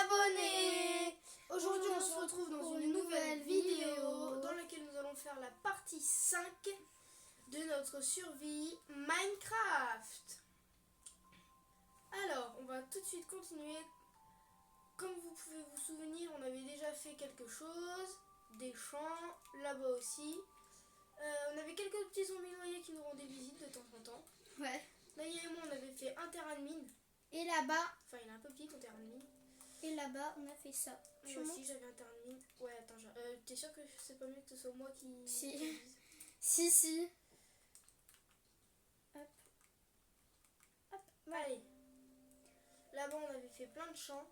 abonnés. Aujourd'hui on se retrouve dans une nouvelle vidéo dans laquelle nous allons faire la partie 5 de notre survie Minecraft. Alors on va tout de suite continuer. Comme vous pouvez vous souvenir, on avait déjà fait quelque chose, des champs, là-bas aussi. On avait quelques petits zombies noyés qui nous rendaient visite de temps en temps. Ouais. Naya et moi on avait fait un terrain de mine. Et là-bas, Enfin il est un peu petit ton terrain de mine. et là-bas, on a fait ça. Moi aussi j'avais un terrain de mine. Ouais attends, t'es sûr que c'est pas mieux que ce soit moi qui... Si. qui dise Si. Hop. Hop. Voilà. Allez. Là-bas on avait fait plein de champs.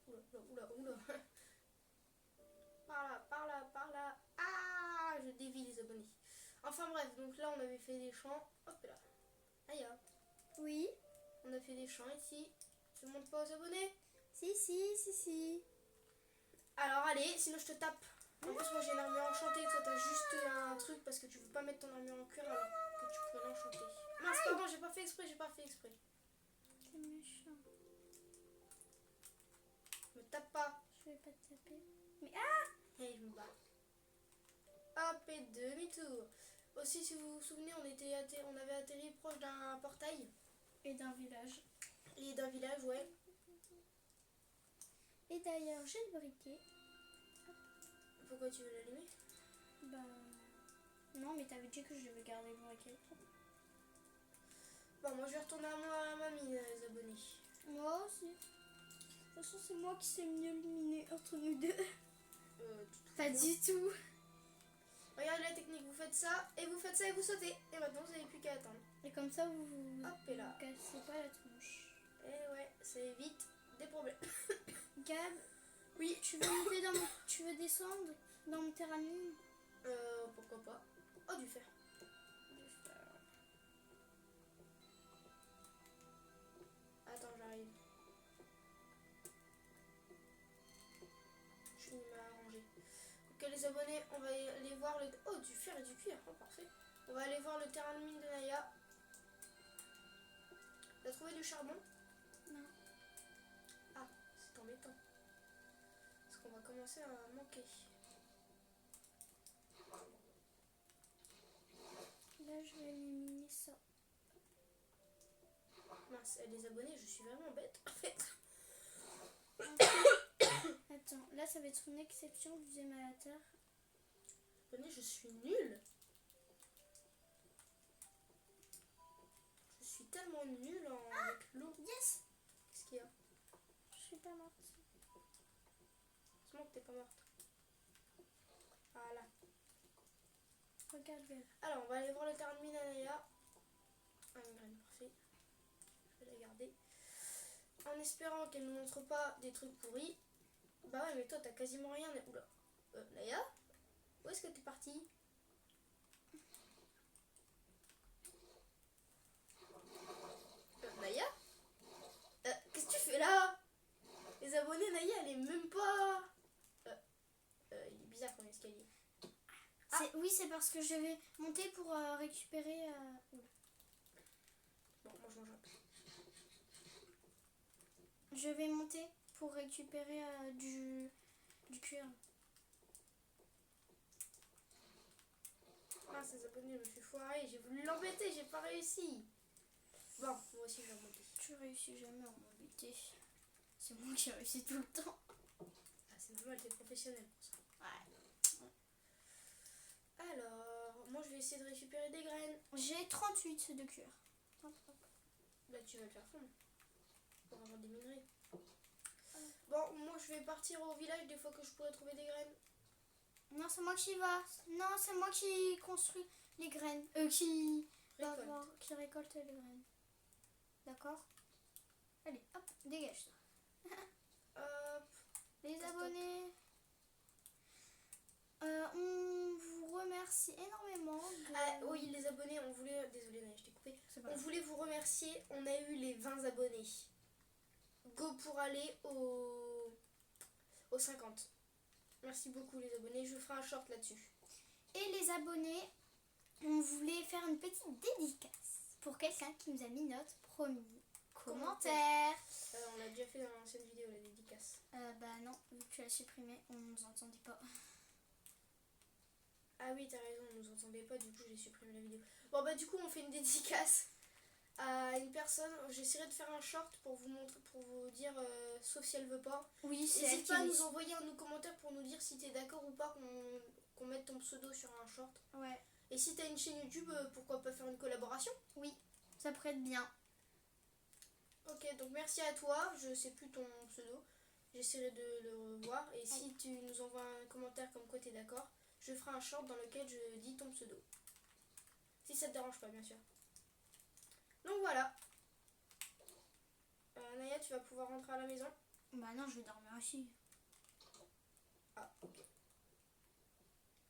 Oula. Par là. Ah, je dévie les abonnés. Enfin bref, donc là on avait fait des champs. Hop là. Aïe. Oui. On a fait des champs ici. Je ne montre pas aux abonnés. Si. Alors allez, sinon je te tape. En plus moi j'ai une armure enchantée. Toi t'as juste un truc parce que tu veux pas mettre ton armure en cuir alors que tu peux l'enchanter. Mince, pardon, j'ai pas fait exprès. C'est méchant. Me tape pas. Je vais pas te taper. Mais ah! Et je me bats. Hop et demi-tour. Aussi si vous vous souvenez, on avait atterri proche d'un portail. Et d'un village. Et d'un village, ouais. Et d'ailleurs, j'ai le briquet. Pourquoi tu veux l'allumer? Bah. Non, mais t'avais dit que je devais garder le briquet. Bon, moi je vais retourner à ma mine, les abonnés. Moi aussi. De toute façon, c'est moi qui sais mieux éliminer entre nous deux. Pas du tout. Regardez la technique, vous faites ça et vous sautez. Et maintenant vous n'avez plus qu'à attendre. Et comme ça, vous Hop et là. cassez pas la tronche. Et ouais, ça évite des problèmes. Gab, Oui, tu veux monter dans mon... Tu veux descendre dans mon terrain de mine? pourquoi pas. Oh, du fer. Attends, j'arrive. Je finis ma rangée. Ok les abonnés, on va aller voir le... Oh, du fer et du cuir, oh, parfait. On va aller voir le terrain de mine de Naya. T'as trouvé du charbon? Non. Ah, c'est embêtant. Parce qu'on va commencer à manquer. Là, je vais éliminer ça. Mince, les abonnés, je suis vraiment bête en fait. Attends, là, ça va être une exception du deuxième à la terre. Abonnés, je suis nulle. Je suis tellement nulle avec l'eau. Yes! Qu'est-ce qu'il y a? Je suis pas morte. C'est moi que t'es pas morte. Voilà. Regarde bien. Alors, on va aller voir le terrain de mine à Naya. Un graine, parfait. Je vais la garder. En espérant qu'elle ne nous montre pas des trucs pourris. Bah ouais, mais toi, t'as quasiment rien. Oula. Naya? Où est-ce que t'es partie? Naya? Qu'est-ce que tu fais là? Les abonnés, Naya, elle est même pas... il est bizarre comme escalier. Oui, c'est parce que je vais monter pour récupérer... Oula. Bon, moi je mange un peu. Je vais monter pour récupérer du cuir. Ah, ces abonnés, je me suis foirée. J'ai voulu l'embêter, j'ai pas réussi. Bon, moi aussi je vais remonter. Tu réussis jamais à m'embêter. C'est moi qui réussis tout le temps. Ah, c'est normal, t'es professionnel pour ça. Ouais. Alors, moi je vais essayer de récupérer des graines. J'ai 38 de cuir. Là, tu vas le faire fondre. Pour avoir des minerais. Bon, moi je vais partir au village des fois que je pourrais trouver des graines. Non, c'est moi qui va. Non, c'est moi qui construis les graines. Qui récolte les graines. D'accord? Allez, hop, dégage ça. Hop. Les abonnés, on vous remercie énormément. Ah oui, les abonnés, on voulait... Désolée, Naya, je t'ai coupé. On voulait vous remercier. On a eu les 20 abonnés. Go pour aller aux 50. Merci beaucoup les abonnés. Je ferai un short là-dessus. Et les abonnés, on voulait faire une petite dédicace pour quelqu'un qui nous a mis notre premier commentaire. On l'a déjà fait dans l'ancienne vidéo, la dédicace. supprimé, on nous entendait pas. Ah oui, t'as raison, on nous entendait pas, du coup j'ai supprimé la vidéo. Bon bah du coup on fait une dédicace à une personne. J'essaierai de faire un short pour vous montrer, pour vous dire, sauf si elle veut pas. Oui, c'est elle N'hésite qui pas à les- nous envoyer un commentaire pour nous dire si t'es d'accord ou pas qu'on mette ton pseudo sur un short. Ouais, Et si t'as une chaîne YouTube, pourquoi pas faire une collaboration? oui, ça pourrait être bien. Ok, donc merci à toi, je sais plus ton pseudo. J'essaierai de le revoir. Et si tu nous envoies un commentaire comme quoi t'es d'accord, je ferai un short dans lequel je dis ton pseudo. Si ça te dérange pas, bien sûr. Donc voilà. Naya, tu vas pouvoir rentrer à la maison. Bah non, je vais dormir aussi. Ah, ok.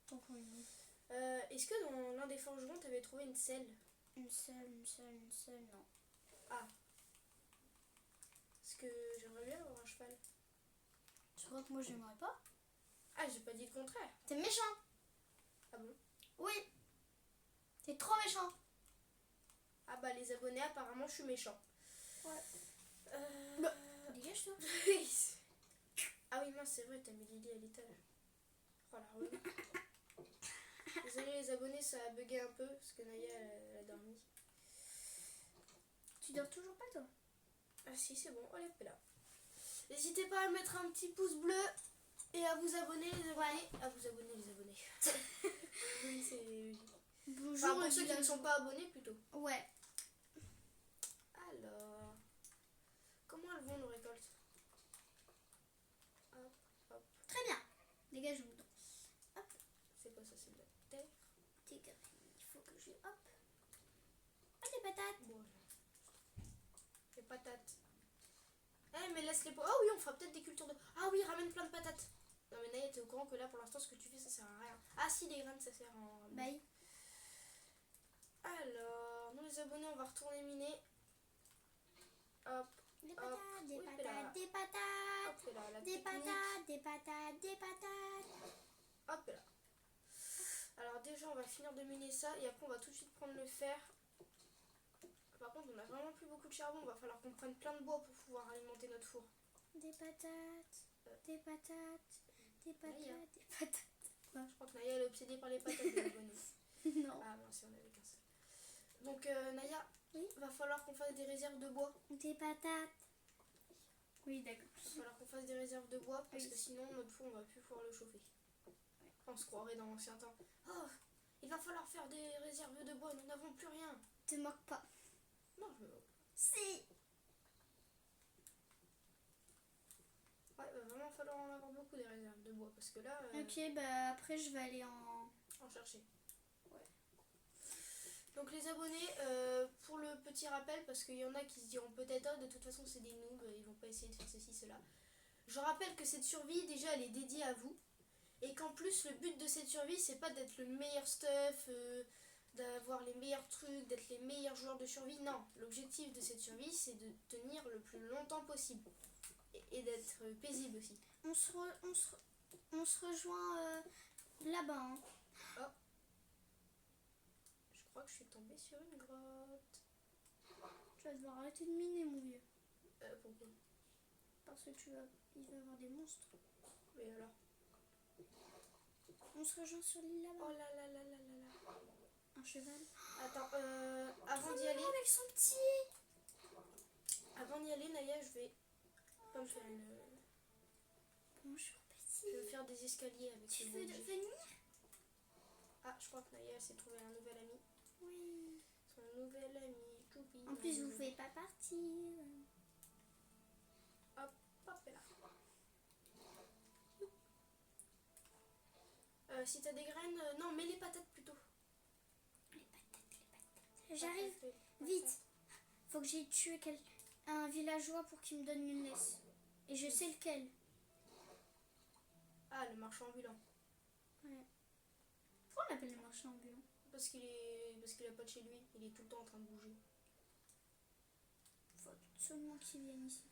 Pourquoi une Est-ce que dans l'un des forgerons, t'avais trouvé une selle? Une seule, non. Ah. Parce que j'aimerais bien avoir un cheval. Tu crois que moi j'aimerais pas? Ah, j'ai pas dit le contraire. T'es méchant. Ah bon? Oui. T'es trop méchant. Ah bah les abonnés, apparemment, je suis méchant. Ouais. Bah. Dégage-toi. Ah oui, mince, c'est vrai, t'as mis Lily à l'étage. Oh la relou. Désolé les abonnés, ça a bugué un peu parce que Naya elle a dormi. Tu dors toujours pas toi? Ah si, c'est bon, allez, là. N'hésitez pas à mettre un petit pouce bleu et à vous abonner les abonnés. À vous abonner les abonnés. Oui, c'est... Bonjour. Enfin, pour ceux qui ne sont pas abonnés plutôt. Ouais. Alors, comment elles vont nos récoltes? Hop, hop. Très bien. Dégage-vous donc. Hop. C'est quoi ça? C'est de la terre. Dégage. Il faut que je... Hop. Ah, des patates. Bon, les patates. Eh, mais laisse les pots. Ah oui, on fera peut-être des cultures de... Ah oui, ramène plein de patates. Non mais Naya, t'es au courant que là, pour l'instant, ce que tu fais, ça sert à rien. Ah si, les graines, ça sert en... Bye. Alors, nous les abonnés, on va retourner miner. Hop, Des hop. patates, des Oui, patates, là. des patates. Hop là, la Des technique. patates, des patates, des patates. Hop là. Alors déjà, on va finir de miner ça et après, on va tout de suite prendre le fer. Par contre, on a vraiment plus beaucoup de charbon. Il va falloir qu'on prenne plein de bois pour pouvoir alimenter notre four. Des patates, des patates, des patates, Naya. des patates. Je crois que Naya, elle est obsédée par les patates des abonnés. Non. Ah mince, on avait qu'un seul. Donc Naya, Oui. va falloir qu'on fasse des réserves de bois. Des patates. Oui, d'accord. Va falloir qu'on fasse des réserves de bois parce Oui. que sinon notre four on va plus pouvoir le chauffer. On se croirait dans l'ancien temps. Oh, il va falloir faire des réserves de bois, nous n'avons plus rien. Te moque pas. Non, je me moque. Si. Ouais, va vraiment falloir en avoir beaucoup des réserves de bois parce que là, Ok, bah après je vais aller en... en chercher. Ouais. Donc les abonnés, pour le petit rappel, parce qu'il y en a qui se diront peut-être oh, de toute façon c'est des noobs, ils vont pas essayer de faire ceci, cela. Je rappelle que cette survie déjà elle est dédiée à vous et qu'en plus le but de cette survie c'est pas d'être le meilleur stuff, d'avoir les meilleurs trucs, d'être les meilleurs joueurs de survie. Non, l'objectif de cette survie c'est de tenir le plus longtemps possible et d'être paisible aussi. On se rejoint là-bas. Hein. Je crois que je suis tombée sur une grotte. Tu vas devoir arrêter de miner, mon vieux. Pourquoi? Parce que il va y avoir des monstres. Mais alors? On se rejoint sur l'île Oh là-bas. là là là là là là. Un cheval. Attends, avant d'y aller, avec son petit. avant d'y aller, Naya, je vais pas me faire une... Bonjour, petit. Je vais me faire des escaliers avec Tu ce veux bout de gif. venir? Ah, je crois que Naya s'est trouvé un nouvel ami. Oui. Son nouvel ami, Choupi. En plus, vous pouvez pas partir. Hop, hop là. Si t'as des graines... non, mets les patates plutôt. J'arrive. Patates, Vite. Faut que j'aille tuer un villageois pour qu'il me donne une laisse. Et je sais lequel. Ah, le marchand ambulant. Ouais. Pourquoi on l'appelle le marchand ambulant? Parce qu'il a pas de chez lui. Il est tout le temps en train de bouger. Faut absolument qu'il vienne ici.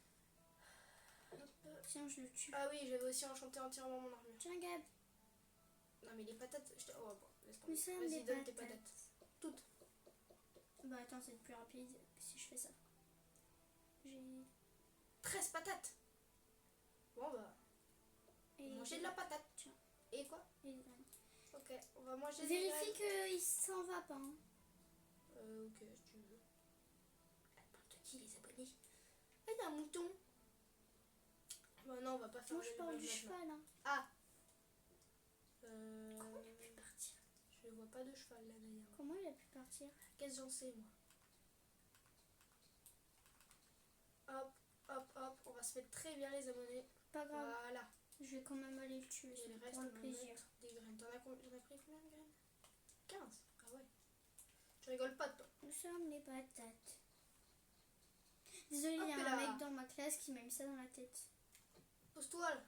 Hop. Sinon, je le tue. Ah oui, j'avais aussi enchanté entièrement mon armure. Tiens, Gab. Non mais les patates... Oh bon, laisse Nous tomber. sommes Vas-y, des donne tes patates. patates. Toutes. Bah attends, c'est plus rapide si je fais ça. J'ai... 13 patates. Bon bah... Et Manger de la patate. Tiens. Et quoi? et des graines. Ok, on va manger des Vérifie graines. qu'il s'en va pas. Hein. Ok, si tu veux. Elle parle de qui, les abonnés? Ah, il y a un mouton. Bah non, on va pas faire Moi, je parle du l'élevage maintenant. cheval. Hein. Ah. Comment il a pu partir? Je vois pas de cheval là d'ailleurs. Comment il a pu partir? Qu'est-ce que j'en sais moi? Hop, hop, hop. On va se mettre très bien les abonnés. Pas grave. Voilà. Je vais quand même aller le tuer. Et le C'est reste, pour on le va plaisir. mettre des graines. T'en as pris combien de graines? 15. Ah ouais. Tu rigoles pas toi. Nous sommes les patates. Désolée, il y Hop a là. un mec dans ma classe qui m'a mis ça dans la tête. Pose-toi là.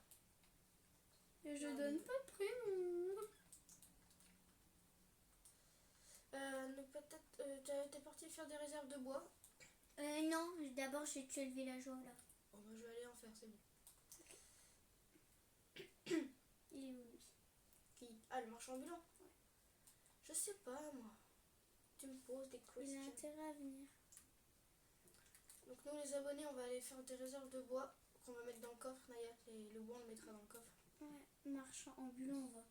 Et je Non, donne mais- pas de prénom. T'es parti faire des réserves de bois. Non, d'abord je vais tuer le villageois là. Bon bah je vais aller en faire, c'est bon. Il est où lui? Qui? Ah, le marchand ambulant. Je sais pas moi. Tu me poses des Il a questions. intérêt à venir. Donc nous les abonnés, on va aller faire des réserves de bois qu'on va mettre dans le coffre. Naya, le bois on le mettra dans le coffre. Ouais, marchand ambulant, on va.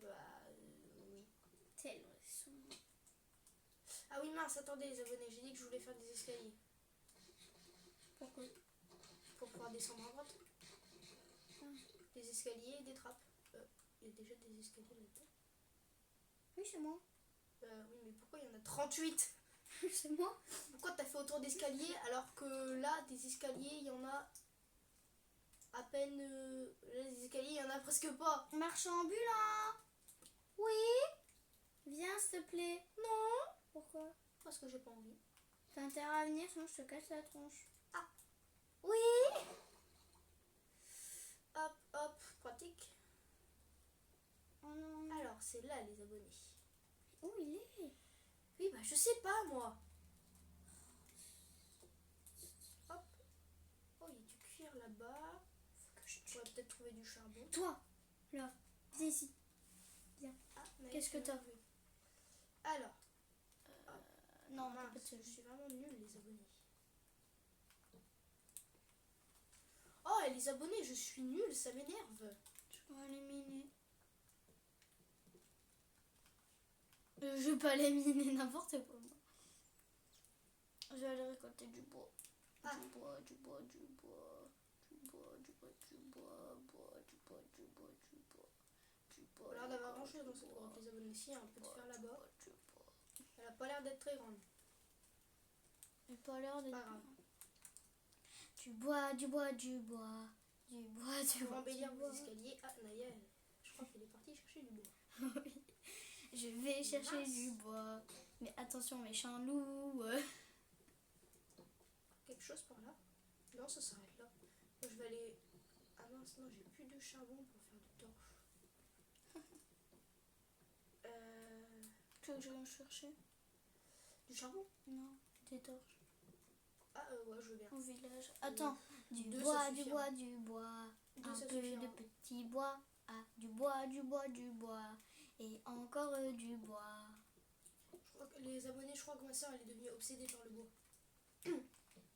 Bah oui. Tel son. Ah oui mince, attendez les abonnés, j'ai dit que je voulais faire des escaliers. Pourquoi? Pour pouvoir descendre à droite. Ah. Des escaliers et des trappes. Il y a déjà des escaliers là-dedans. Oui, c'est moi. Oui mais pourquoi il y en a 38? C'est moi. Pourquoi t'as fait autant d'escaliers alors que là des escaliers il y en a à peine. Là des escaliers il y en a presque pas. Marchand ambulant. Oui. Viens, s'il te plaît. Non. Pourquoi? Parce que j'ai pas envie. T'as intérêt à venir, sinon je te casse la tronche. Ah. Oui. Hop hop, pratique. Oh non. Alors c'est là les abonnés. Où il est? Oui bah je sais pas moi. Hop. Oh il y a du cuir là-bas. Je pourrais peut-être trouver du charbon. Toi, là, viens ici. Ah, Naïs, Qu'est-ce que t'as? oui. Alors. Non, Mince, pas de je suis vraiment nulle les abonnés. Oh et les abonnés, je suis nulle, ça m'énerve. Je vais aller miner. Je vais pas aller miner n'importe quoi. Moi. Je vais aller récolter du bois. Ah. Du bois, du bois, du bois. Du bois, du bois, du bois, bois, du bois, du bois, du bois. Du bois. On a l'air d'avoir grand chose dans cette grotte, les abonnés. Si, il y a un peu de fer là-bas. Du bois. Elle a pas l'air d'être très grande. J'ai pas l'air d'être. Pas grave. Du bois, du bois, du bois. Du bois, du Pour bois. embellir du vos bois. escaliers. Ah, Naya, je crois qu'elle est partie chercher du bois. Oui. Je vais chercher Mince. du bois. Mais attention, méchant loup. Quelque chose par là? Non, ça s'arrête là. Moi, je vais aller. Ah mince, non, j'ai plus de charbon pour faire de torches. Tu veux que je vienne chercher? Du charbon? Non, des torches. Ah, ouais, je veux bien. Au village. Attends, du Deux, bois, ça du suffira. bois, du bois. Deux, Un ça peu suffira. de petit bois. Ah, du bois, du bois, du bois. Et encore du bois. Je crois que les abonnés, je crois que ma soeur elle est devenue obsédée par le bois.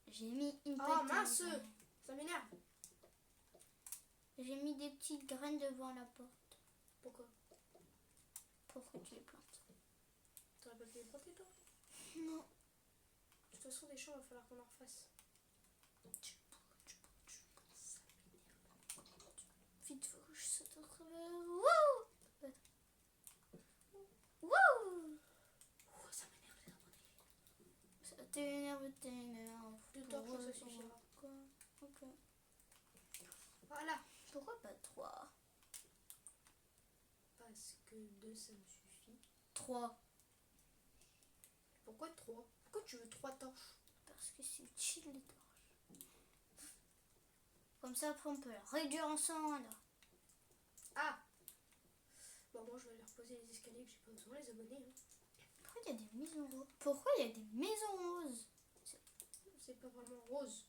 J'ai mis une Oh petite mince! graine. Ça m'énerve! J'ai mis des petites graines devant la porte Pourquoi? pour que tu les plantes. T'aurais pas pu les planter toi? Non. De toute façon, des champs, il va falloir qu'on en refasse. Vite, faut que je saute au travers. Wouh! Wouh! Oh, ça m'énerve les abonnés. Ça t'énerve, t'énerve. Deux torches, ça suffira. Quoi? Ok. Voilà. Pourquoi pas 3? Parce que 2 ça me suffit. 3. Pourquoi 3? Pourquoi tu veux 3 torches? Parce que c'est utile les torches. Comme ça, après, on peut la réduire ensemble. Ah! Bon, moi je vais aller reposer les escaliers que j'ai pas besoin, les abonnés. Hein. Pourquoi il y a des maisons roses? Pourquoi il y a des maisons roses? C'est pas vraiment rose.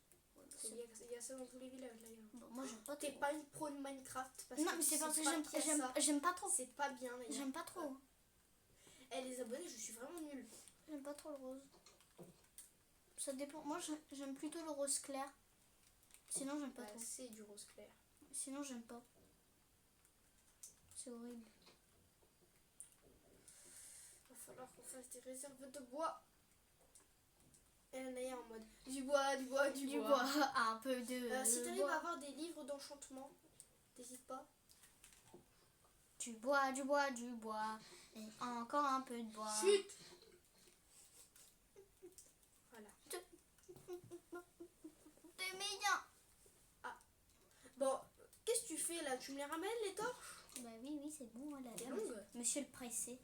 C'est- Il y a ça dans tous les villages d'ailleurs. Bon, moi, j'aime pas T'es trop. pas une pro de Minecraft parce Non, que mais tu c'est parce sais que pas j'aime qu'il y a ça. j'aime pas trop. C'est pas bien d'ailleurs. J'aime pas trop. Eh les abonnés, je suis vraiment nulle. J'aime pas trop le rose. Ça dépend. Moi, j'aime plutôt le rose clair. Sinon, j'aime pas Bah, trop. c'est du rose clair. Sinon, j'aime pas. c'est horrible. Va falloir qu'on fasse des réserves de bois. Et Naya en mode du bois, du bois, du bois. Un peu de Si t'arrives bois. à avoir des livres d'enchantement, n'hésite pas. Du bois, du bois, du bois. Et encore un peu de bois. Chut. Voilà. T'es bien. Bon, qu'est-ce que tu fais là? Tu me les ramènes les torches? Bah oui, c'est bon. Elle a T'es longue? Monsieur le pressé.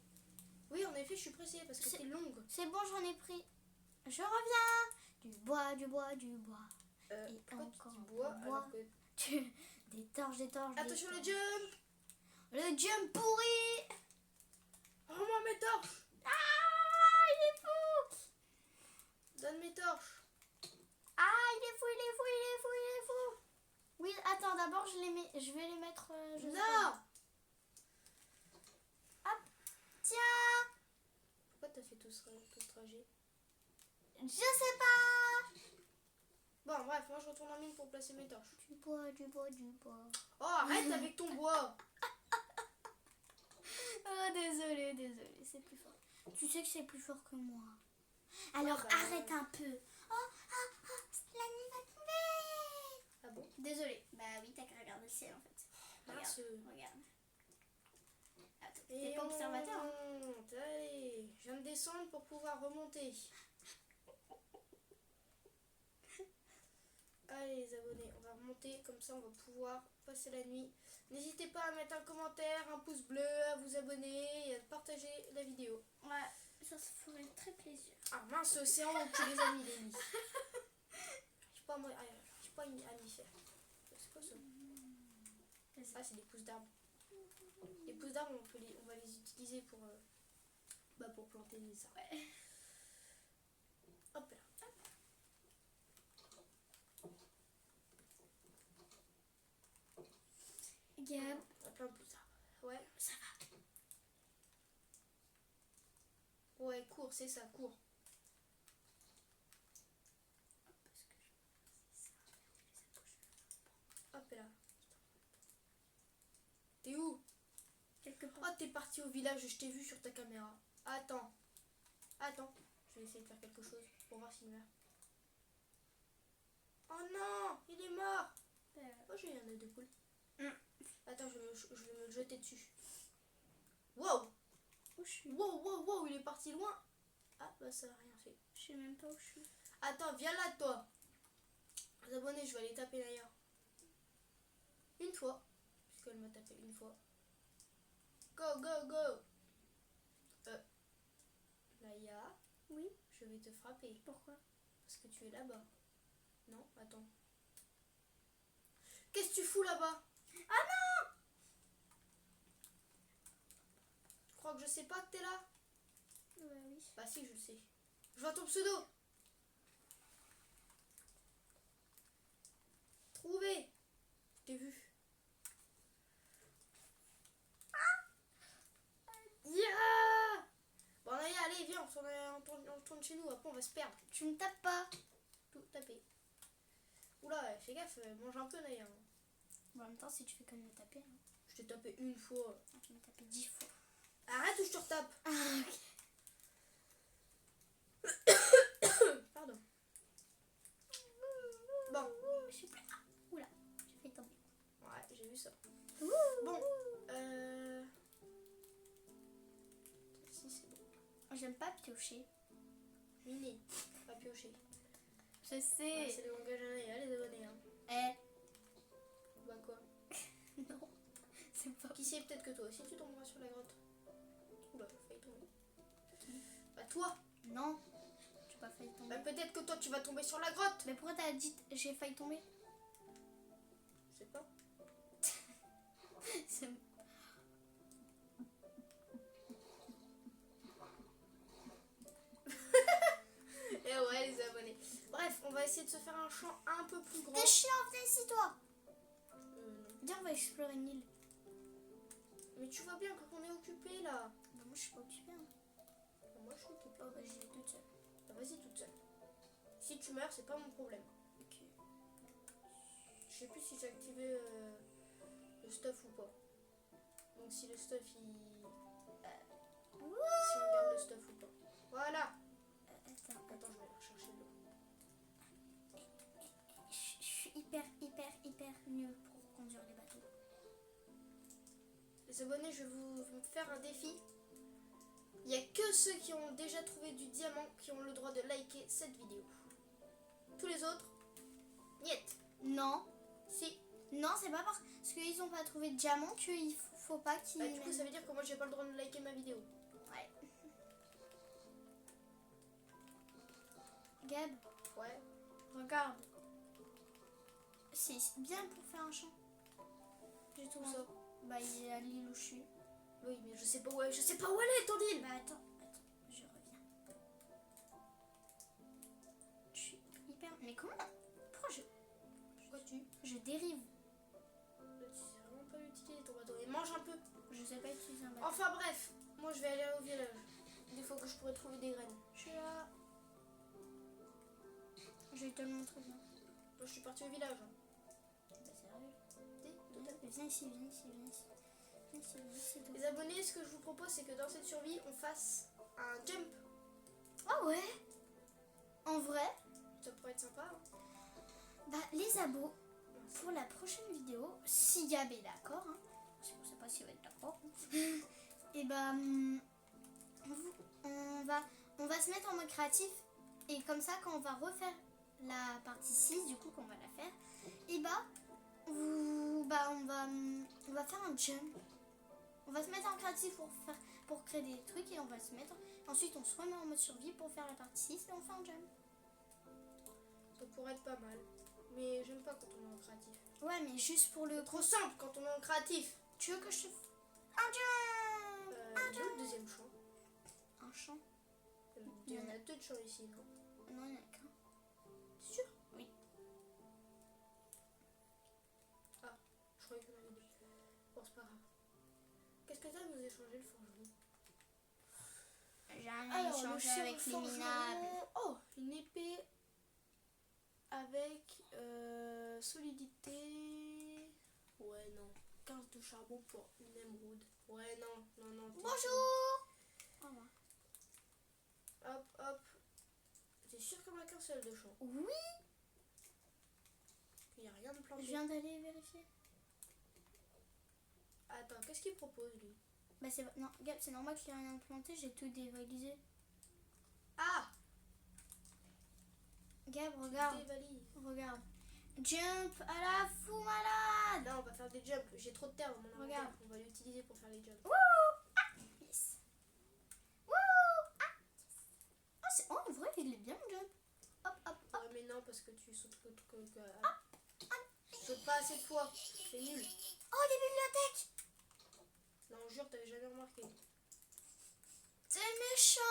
Oui, en effet, je suis pressée parce que t'es longue. C'est bon, j'en ai pris. Je reviens. Du bois, du bois, du bois. Et Pourquoi encore tu un dis peu bois de bois. alors que... Des torches, des torches. Attention des le torches. jump! Le jump pourri. Rends-moi mes torches! Ah, il est fou. Donne mes torches! Ah, il est fou, il est fou, il est fou, il est fou. Oui, attends, d'abord je vais les mettre. Je sais Non! pas. Hop, tiens. Pourquoi t'as fait tout ce trajet? Je sais pas. Bon, bref, moi je retourne en mine pour placer mes torches. Du bois, du bois, du bois. Oh, arrête avec ton bois! Oh, désolé, c'est plus fort. Tu sais que c'est plus fort que moi. Alors bah, arrête un peu. Oh, la nuit va tomber. Ah bon? Désolé. Bah oui, t'as qu'à regarder le ciel en fait. Mince. Regarde. Attends, Et t'es pas observateur. Hein. on monte, allez. Je viens de descendre pour pouvoir remonter. Allez les abonnés, on va remonter, comme ça on va pouvoir passer la nuit. N'hésitez pas à mettre un commentaire, un pouce bleu, à vous abonner et à partager la vidéo. Ouais, ça se ferait très plaisir. Ah mince, c'est en haut que tu les as mis les nids. J'arrive pas à m'y faire. C'est quoi ça? Ah, c'est des pousses d'arbres. Les pousses d'arbres, on va les utiliser pour planter des arbres. Ouais. Hop là. Gab. On a plein de pousses d'arbres. Ouais. Ça va. Ouais, cours, c'est ça, cours. Hop là. T'es où? Quelque part. Oh, t'es parti au village, je t'ai vu sur ta caméra. Attends. Je vais essayer de faire quelque chose pour voir s'il meurt. Oh non, il est mort. Oh, j'ai un œuf de poule. Attends, je vais me le jeter dessus. Wow. Où je suis? Wow, il est parti loin. Ah, bah ça n'a rien fait. Je sais même pas où je suis. Attends, viens là, toi. Les abonnés, je vais aller taper Naya. Une fois. Puisqu'elle m'a tapé une fois. Go, go, go. Naya. Oui. Je vais te frapper. Pourquoi? Parce que tu es là-bas. Non, attends. Qu'est-ce que tu fous là-bas? Ah non! Tu crois que je sais pas que t'es là? Bah oui. Bah si, je le sais. Je vois ton pseudo. Trouvé. Je t'ai vu. Yeah! Bon, Naya, allez, viens, on tourne chez nous. Après, on va se perdre. Tu me tapes pas. Tout taper. Oula, fais gaffe, mange un peu, Naya. Bon, en même temps, si tu fais que me taper, hein. Je t'ai tapé une fois. Tu me tapes 10 fois. Arrête ou je te retape. Ah, ok. Pardon. Bon. Je suis plus là. Oula, j'ai fait tomber. Ouais, j'ai vu ça. Ouh. Bon. Si, c'est bon. J'aime pas piocher. Miner, pas piocher. Je Ouais, sais. c'est le langage à Naya, les abonnés. Hein. Bah quoi? Non, c'est pas. Qui sait, peut-être que toi aussi tu tomberas sur la grotte. Oula, j'ai failli tomber. Bah toi. Non, j'ai pas failli tomber. Bah peut-être que toi tu vas tomber sur la grotte. Mais pourquoi t'as dit j'ai failli tomber? Je sais pas. C'est- Et ouais, les abonnés. Bref, on va essayer de se faire un champ un peu plus grand. T'es chiant, viens ici toi. Non. Viens, on va explorer une île. Mais tu vois bien qu'on est occupé là. Bah, moi je suis pas occupée. Hein. Bah, moi je suis occupée. Oh bah j'y vais toute seule. Bah, vas-y toute seule. Si tu meurs, c'est pas mon problème. Ok. Je sais plus si j'ai activé le stuff ou pas. Donc si le stuff il... Ouh. Si on garde le stuff ou pas. Voilà. Attends, Attends, je vais aller rechercher de l'eau. je suis hyper nulle pour conduire les bateaux. Les abonnés, je vais vous faire un défi. Il n'y a que ceux qui ont déjà trouvé du diamant qui ont le droit de liker cette vidéo. Tous les autres, niet. Non, Si. non, c'est pas parce qu'ils ont pas trouvé de diamant qu'il faut pas qu'ils... Bah, du coup, ça veut dire que moi, j'ai pas le droit de liker ma vidéo. Ouais. Gab, Ouais. regarde. C'est bien pour faire un champ. J'ai tout Où ça? Bah, il est à l'île où je suis. Oui, mais je sais pas où elle est, ton île. Bah, attends, je reviens. Je suis hyper... Mais comment? Pourquoi Pourquoi tu je dérive? sais vraiment pas l'utiliser ton bateau. Et mange un peu. Je sais pas utiliser un bateau. Enfin bref, moi je vais aller au village. Des fois que je pourrais trouver des graines. Je suis là. Je vais te le montrer bien. Moi je suis partie au village. Hein. Bah, sérieux. T'es- Viens ici, viens ici, viens ici. Viens ici, viens ici. toi. Les abonnés, ce que je vous propose, c'est que dans cette survie, on fasse un jump. Ah ouais? En vrai? Ça pourrait être sympa. Hein. Bah, les abos, pour la prochaine vidéo, si Gab est d'accord, hein, parce que je sais pas s'il va être d'accord, et bah, on va se mettre en mode créatif, et comme ça, quand on va refaire la partie 6, du coup, qu'on va la faire, et bah, on va faire un jump. On va se mettre en créatif pour créer des trucs, et on va se mettre, ensuite on se remet en mode survie pour faire la partie 6, et on fait un jump. Ça pourrait être pas mal. Mais j'aime pas quand on est en créatif. Ouais, mais juste pour le... Trop simple quand on est en créatif. Tu veux que je te... Un jump! Il est où le deuxième champ? Un champ? Il y en a deux de champs ici, non? Non, il n'y en a qu'un. T'es sûr? Oui. Ah, je croyais qu'on avait deux. Bon, c'est pas grave. Qu'est-ce que t'as à nous échanger le forgeron? J'ai un échange avec les minables. Oh, une épée avec solidité. Ouais, non. 15 de charbon pour une émeraude. Ouais, non. Bonjour! Au revoir. Hop, hop. T'es sûr qu'on a qu'un seul de champ? Oui, Il n'y a rien de je planté. viens d'aller vérifier. Attends, qu'est-ce qu'il propose lui? Bah c'est... Non, Gab, c'est normal qu'il n'y ait rien planté, j'ai tout dévalisé. Ah! Gab, regarde. Dévalise. Regarde. Jump à la fou malade! Là, on va faire des jumps. J'ai trop de terre dans mon inventaire. Regarde. On va l'utiliser pour faire les jumps. Wouh! Ah! Yes! Wouh! Ah! Oh, en vrai, il est bien mon jump. Hop, hop, hop. Ouais, mais non, parce que tu sautes tu sautes pas assez de fois. C'est nul. Oh, des bibliothèques! Non, jure, t'avais jamais remarqué. C'est méchant!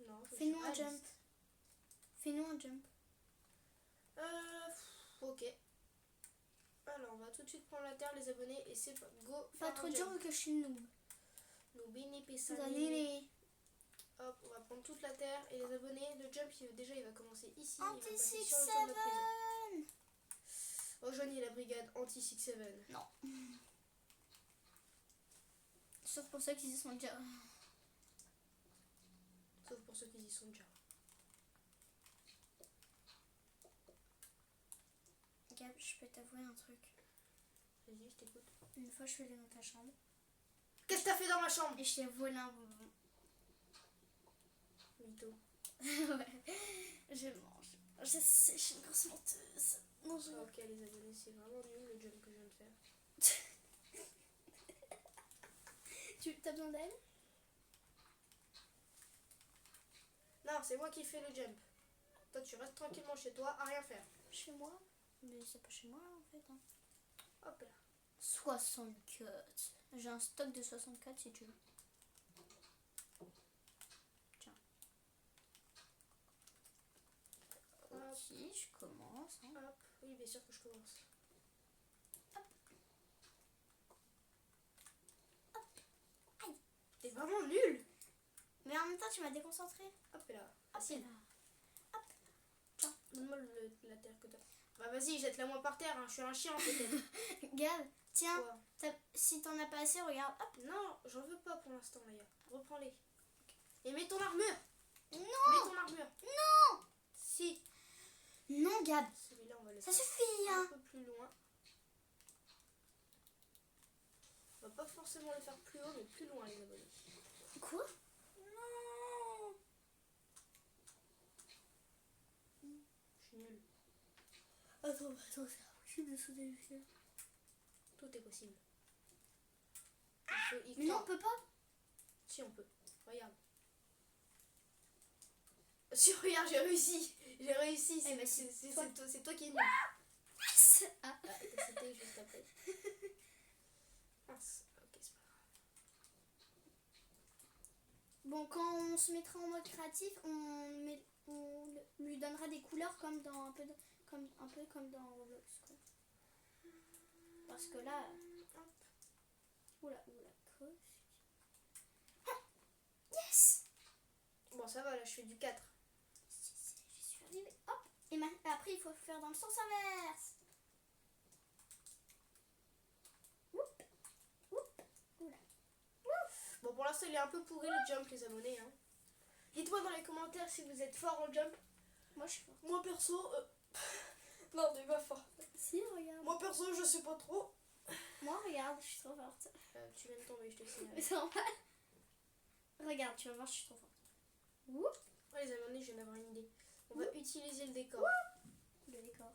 Non, je Fais-nous suis un Alice. jump. Fais-nous un jump. Ok. Alors, on va tout de suite prendre la terre, les abonnés, et c'est go. Pas trop dur vu que je suis noob. Nous béné Vous allez les... Hop, on va prendre toute la terre et les abonnés. Le jump, déjà, il va commencer ici. Anti-6-7! Rejoignez la brigade Anti-6-7. Non. Sauf pour ceux qui y sont déjà. Sauf pour ceux qui y sont déjà. Gab, je peux t'avouer un truc. Vas-y, je t'écoute. Une fois, je suis allée dans ta chambre Qu'est-ce que t'as fait dans ma chambre? et je t'ai volé un bonbon. Mytho. Ouais, je le mange. Je sais, je suis une grosse menteuse. Non, je... Ok, les abonnés, c'est vraiment nul le jump que je viens de faire. Tu as besoin d'aide? Non, c'est moi qui fais le jump. Toi, tu restes tranquillement chez toi à rien faire. Chez moi? Mais c'est pas chez moi en fait. Hein. Hop là. 64. J'ai un stock de 64 si tu veux. Tiens. Hop, Si, je commence. Hein. hop. Oui, bien sûr que je commence. Aïe. T'es vraiment nul. Mais en même temps, tu m'as déconcentré. Hop là. Hop Facile. là. Hop. Tiens. Donne-moi la terre que t'as. Bah vas-y, jette-la moi par terre, hein. Je suis un chien peut-être. Gab, tiens, Quoi? si t'en as pas assez, regarde. Hop. Non, j'en veux pas pour l'instant d'ailleurs. Reprends-les. Et mets ton armure. Non. Mets ton armure. Non. Si. Non, Gab. Celui-là, on va le Ça faire suffit, un hein. peu plus loin. On va pas forcément le faire plus haut, mais plus loin, les abonnés. Quoi? Non. Je suis nulle. Attends, c'est impossible de sauter le ciel. Tout est possible. Mais non, on peut pas. Si, on peut. Regarde. Si, regarde, j'ai réussi. J'ai réussi. Eh ben, C'est toi qui es nul. Yes. Ah. Ah, c'était juste après. Mince. Ok, c'est pas grave. Bon, quand on se mettra en mode créatif, on lui donnera des couleurs comme dans un peu comme dans Roblox, quoi. Parce que là, Hop. oula, cosque. Ah, yes. Bon, ça va, là, je fais du 4. Je suis arrivée. Hop. Et après, il faut faire dans le sens inverse. Oup. Oup. Oula. Bon, pour l'instant, il est un peu pourri le jump, les abonnés. Hein. Dites-moi dans les commentaires si vous êtes fort en jump. Moi, je suis forte. Moi, perso... non, t'es pas fort. Si, regarde. Moi, perso, je sais pas trop. Moi, regarde, je suis trop forte. Tu viens de tomber, je te Mais signale. c'est normal. Regarde, tu vas voir, je suis trop forte. Oup. Ouais, les abonnés, je viens d'avoir une idée. On va utiliser le décor. Le décor.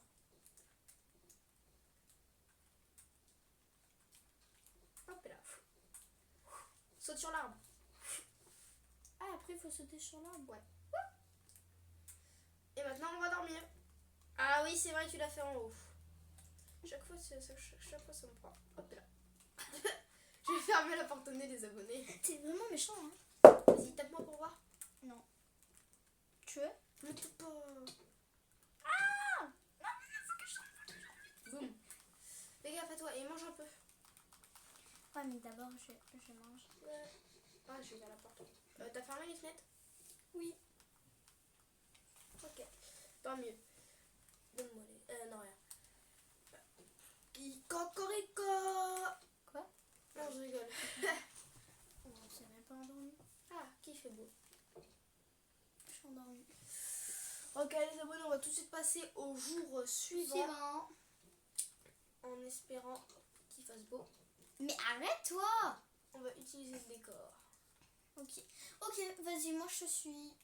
Hop là. Saute sur l'arbre. Ah, après, il faut sauter sur l'arbre. Ouais. Et maintenant, on va dormir. Ah oui, c'est vrai, tu l'as fait en haut. Chaque fois, ça me prend. Hop là. Je vais fermer la porte au nez des abonnés. T'es vraiment méchant, hein. Vas-y, tape-moi pour voir. Non. Tu veux? Ne tape pas. Ah. Non, faut que je... Boum. Fais gaffe à toi et mange un peu. Ouais, mais d'abord, je mange. Ouais. Ah, je vais vers la porte. T'as fermé les fenêtres? Oui. Ok. Tant mieux. Donne-moi les... non, rien. Cocorico. Quoi? Non, je rigole. On s'est même pas endormi. Ah, qui fait beau. Je suis endormie. Ok, les abonnés, on va tout de suite passer au jour suivant. En espérant qu'il fasse beau. Mais arrête-toi. On va utiliser le décor. Ok. Ok, vas-y, moi je suis...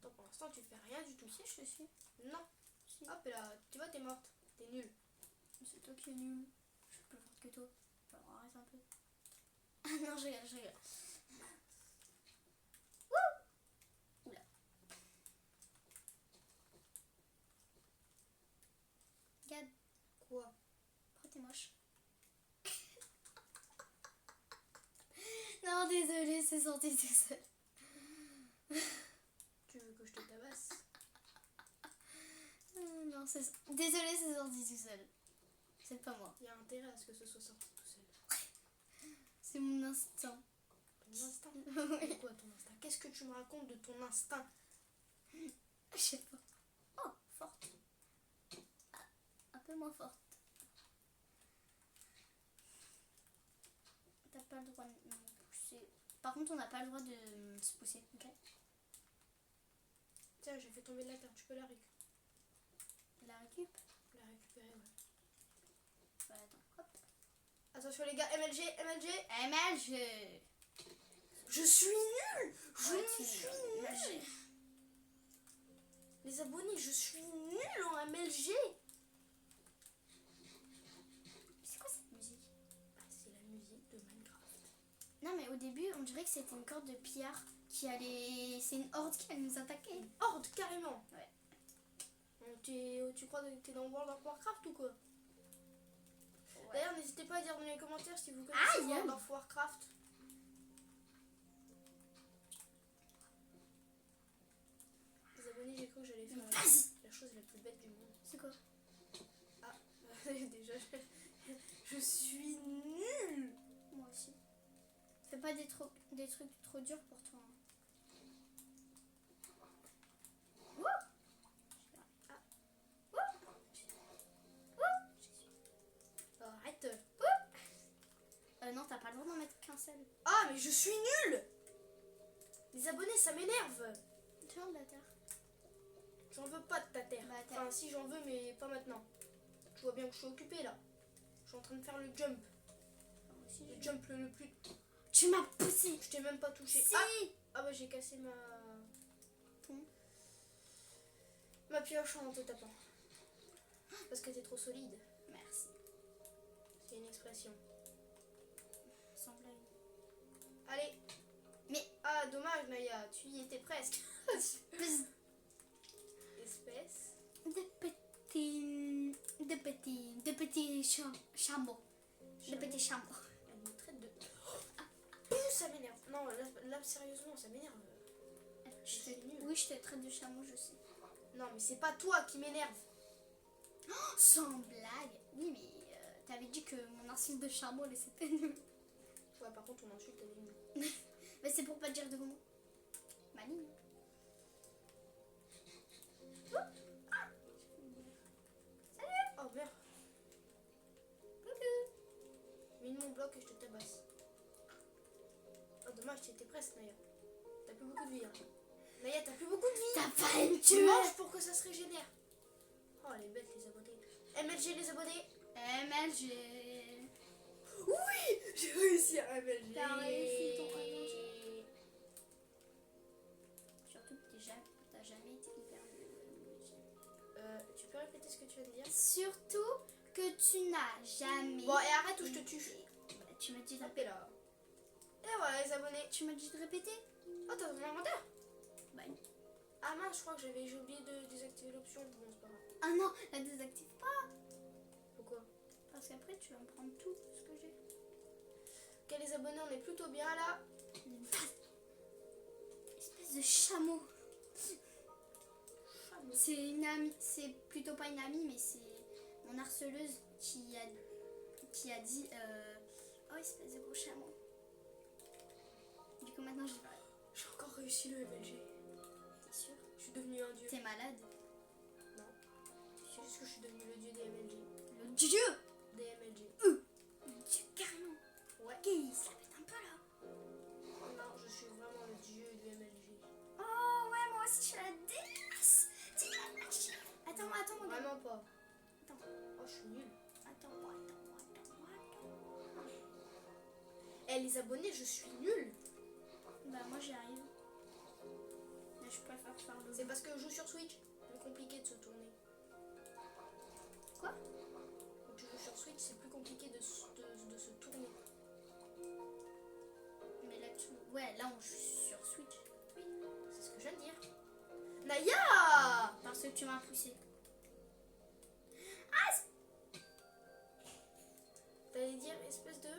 Toi, pour l'instant, tu fais rien du tout. Si, je suis. Non. Si. Hop là, tu vois, t'es morte. T'es nulle. C'est toi qui es nul. Je suis plus forte que toi. Alors arrête un peu. Ah non, je rigole. Wouh. Oula. Gab, Quoi? pourquoi t'es moche? Non, désolé, c'est sorti tout seul. Tu veux que je te tabasse? Non, c'est... Désolé, c'est sorti tout seul. C'est pas moi. Il y a intérêt à ce que ce soit sorti tout seul. C'est mon instinct. Ton instinct? Oui. C'est quoi ton instinct? Qu'est-ce que tu me racontes de ton instinct? Je sais pas. Oh, forte. Ah, un peu moins forte. T'as pas le droit de me pousser. Par contre, on n'a pas le droit de se pousser, ok? Tiens, j'ai fait tomber de la terre. Tu peux la récupérer? La récup? La récupérer, ouais. Bah attends, hop. Attention les gars, MLG, MLG. MLG. Je suis nulle. Ouais, Je suis nulle. Les abonnés, je suis nulle en MLG. C'est quoi cette musique? Ah, c'est la musique de Minecraft. Non, mais au début, on dirait que c'était une corde de pillards qui allait... C'est une horde qui allait nous attaquer. Horde, carrément. Ouais. Tu crois que t'es dans World of Warcraft ou quoi? Ouais. D'ailleurs, n'hésitez pas à dire dans les commentaires si vous connaissez Aïe. World of Warcraft. Les abonnés, j'ai cru que j'allais faire la chose la plus bête du monde. C'est quoi? Ah, déjà, je suis nulle. Moi aussi. Fais pas des trucs trop durs pour toi. Hein. Wouh. Ah. Wouh. seul. Ah, mais je suis nulle. Les abonnés, ça m'énerve. Tu vois de la terre. J'en veux pas de ta terre. Bah, terre. Enfin, si j'en veux, mais pas maintenant. Tu vois bien que je suis occupée là. Je suis en train de faire le jump. Enfin, aussi, Le jump le plus. Tu m'as poussé. Je t'ai même pas touché. Si. Ah bah j'ai cassé ma. Ton. Ma pioche en te tapant. Parce que t'es trop solide. Merci. C'est une expression. Sans blague. Allez. Mais. Ah, dommage, Naya. Tu y étais presque. Plus Espèce. de petits chameaux. De petits chameaux. Elle me traite de. Ça m'énerve. Non, là, sérieusement, ça m'énerve. Je suis nulle. Oui, je te traite de chameau, je sais. Non, mais c'est pas toi qui m'énerve. Oh, sans blague. Oui, mais t'avais dit que mon insulte de chameau, là, c'était nul. Ouais, par contre, ton insulte, elle est nulle. Mais c'est pour pas dire de gros mots. Maligne. Oh merde. Mine mon bloc et je te tabasse. Oh dommage, tu étais presque, Naya. T'as plus beaucoup de vie. Hein. Naya, t'as plus beaucoup de vie. T'as pas une Tu tuer. manges pour que ça se régénère. Oh, les bêtes, les abonnés. MLG, les abonnés. MLG. Oui, j'ai réussi à MLG. T'as réussi ton MLG. Surtout que t'as jamais été hyper nul. Tu peux répéter ce que tu viens de dire? Surtout que tu n'as jamais. Bon, et arrête ou je te tue. Bah, tu m'as dit de Tapez là. Et voilà, les abonnés. Tu m'as dit de répéter. Oh, t'as ton inventaire? Bah, Ah mince, je crois que j'ai oublié de désactiver l'option. Bon, c'est pas grave. ah non, la désactive pas. Pourquoi? Parce qu'après, tu vas me prendre tout ce que j'ai. Ok, les abonnés, on est plutôt bien là. Espèce de chameau. Chameau. C'est une amie, c'est plutôt pas une amie, mais c'est mon harceleuse qui a dit oh, espèce de gros chameau. Du coup, maintenant, J'ai encore réussi le MLG. t'es sûr? Je suis devenu un dieu. T'es malade? Non. C'est juste que je suis devenu le dieu des MLG. Le dieu! Des MLG. Le dieu, carrément. Ouais. Il se la pète un peu là. Non, je suis vraiment le dieu du MLG. Oh, ouais, moi aussi, je suis la déesse. Attends-moi, attends-moi. Vraiment pas. Attends. Oh, je suis nulle. Attends-moi. Eh, les abonnés, je suis nulle. Bah, moi, j'y arrive. Mais je préfère faire le. C'est parce que je joue sur Switch. Plus compliqué de se tourner. Quoi? Quand tu joues sur Switch, c'est plus compliqué de se tourner. Mais là, ouais, là, on joue sur Switch. Oui, c'est ce que je viens de dire. Naya! Parce que tu m'as poussé. T'allais dire espèce de...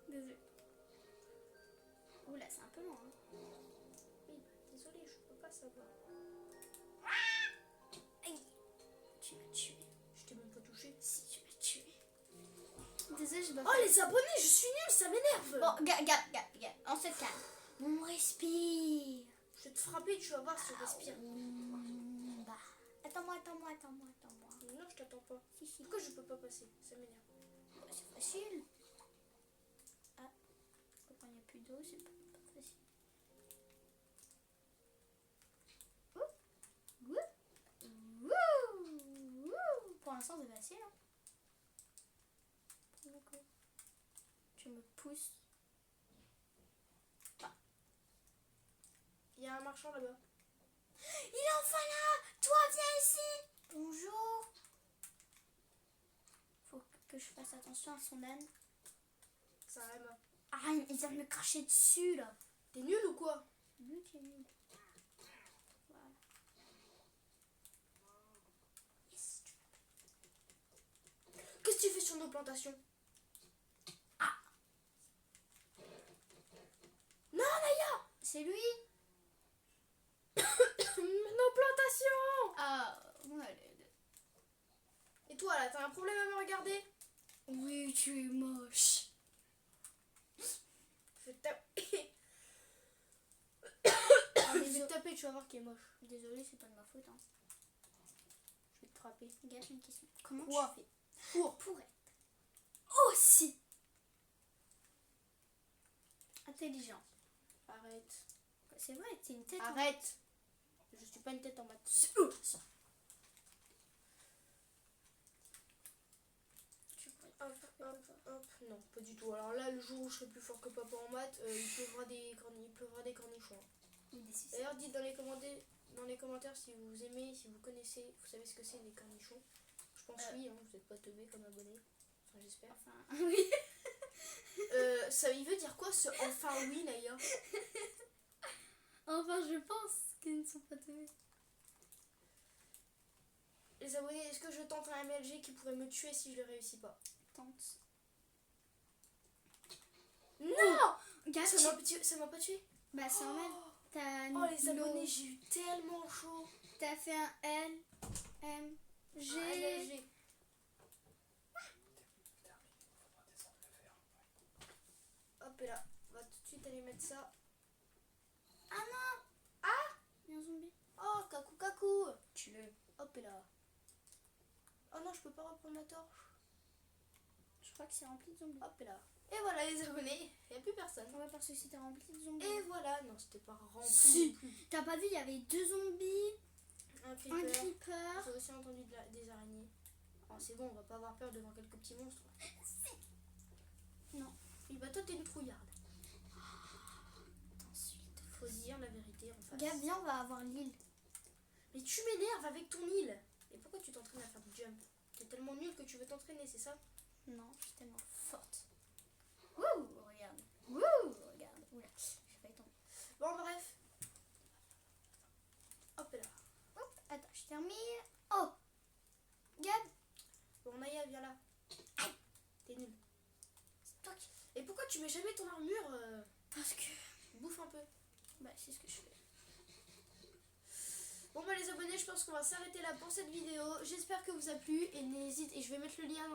Désolé. Oula, c'est un peu long. Hein. Oui, désolée, je peux pas savoir. Aïe. Tu m'as tué. Je t'ai même pas touché. Si, tu m'as tué. Désolé, je dois. Oh, les abonnés, je suis nulle, ça m'énerve. Bon, gars, on se calme. On respire. Je vais te frapper, tu vas voir si tu respires. Bah. Attends-moi. Non, je t'attends pas. Si. Pourquoi je peux pas passer? Ça m'énerve. Bah, c'est facile. Ah. Quand il n'y a plus d'eau, c'est pas facile. Pour l'instant, c'est facile. Hein. D'accord. Tu me pousses. Il y a un marchand là-bas. Il est enfin là. Toi, viens ici. Bonjour. Faut que je fasse attention à son âne. Ça rêve. Ah, il vient de me cracher dessus, là. T'es nul ou quoi? Lui qui est nul. Voilà. Yes. Qu'est-ce que tu fais sur nos plantations? Ah. Non, Naya! C'est lui. Nos plantations! Ah, ouais. Et toi là, t'as un problème à me regarder? Oui, tu es moche. Je vais te taper. Je vais te taper, tu vas voir qu'il est moche. Désolée, c'est pas de ma faute. Hein. Je vais te frapper. Gars, j'ai une question. Comment Quoi? tu fais Pour. pour être aussi intelligent. Arrête. C'est vrai, t'es une tête. Arrête. Je suis pas une tête en maths. Hop. Non, pas du tout. Alors là, le jour où je serai plus fort que papa en maths, il pleuvra des cornichons. D'ailleurs, dites dans les commentaires si vous aimez, si vous connaissez, vous savez ce que c'est les cornichons. Je pense oui, hein, vous n'êtes pas teubé comme abonné. Enfin, j'espère. Enfin, oui. Ça, il veut dire quoi ce enfin oui, Naya? Enfin, je pense qu'ils ne sont pas teubés. Les abonnés, est-ce que je tente un MLG qui pourrait me tuer si je le réussis pas? Tente. Non! Regarde, Ça m'a pas tué. Bah, c'est normal. T'as Oh les abonnés, j'ai eu tellement chaud. T'as fait un L, M, G. Un MLG. Hop là, on va tout de suite aller mettre ça. Ah non! Ah! Il y a un zombie. Oh, kakou. Tue-le. Hop là. Oh non, je peux pas reprendre la torche. Je crois que c'est rempli de zombies. Hop là. Et voilà les abonnés, il n'y a plus personne. Ouais, parce que c'était rempli de zombies. Et voilà, non, c'était pas rempli. Si. T'as pas vu, il y avait 2 zombies, Un un creeper. creeper. J'ai aussi entendu des araignées. Oh, c'est bon, on va pas avoir peur devant quelques petits monstres. Non. Oui, bah toi, t'es une trouillarde. T'insultes. Faut dire la vérité en face. Gab, viens, on va avoir l'île. Mais tu m'énerves avec ton île. Et pourquoi tu t'entraînes à faire du jump? T'es tellement nul que tu veux t'entraîner, c'est ça? Non, je suis tellement forte. Wouh, regarde. Wouh, regarde. Oula, j'ai failli tomber. Bon, bref. Hop là. Hop, attends, je termine. Oh, Gab, Bon, Naya, viens là. T'es nul. c'est toi qui... Et pourquoi tu mets jamais ton armure Parce que... Bouffe un peu. Bah, c'est ce que je fais. Bon bah les abonnés, je pense qu'on va s'arrêter là pour cette vidéo. J'espère que vous a plu et je vais mettre le lien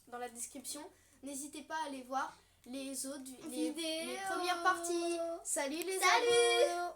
dans la description. N'hésitez pas à aller voir les autres les premières parties. Salut les abonnés.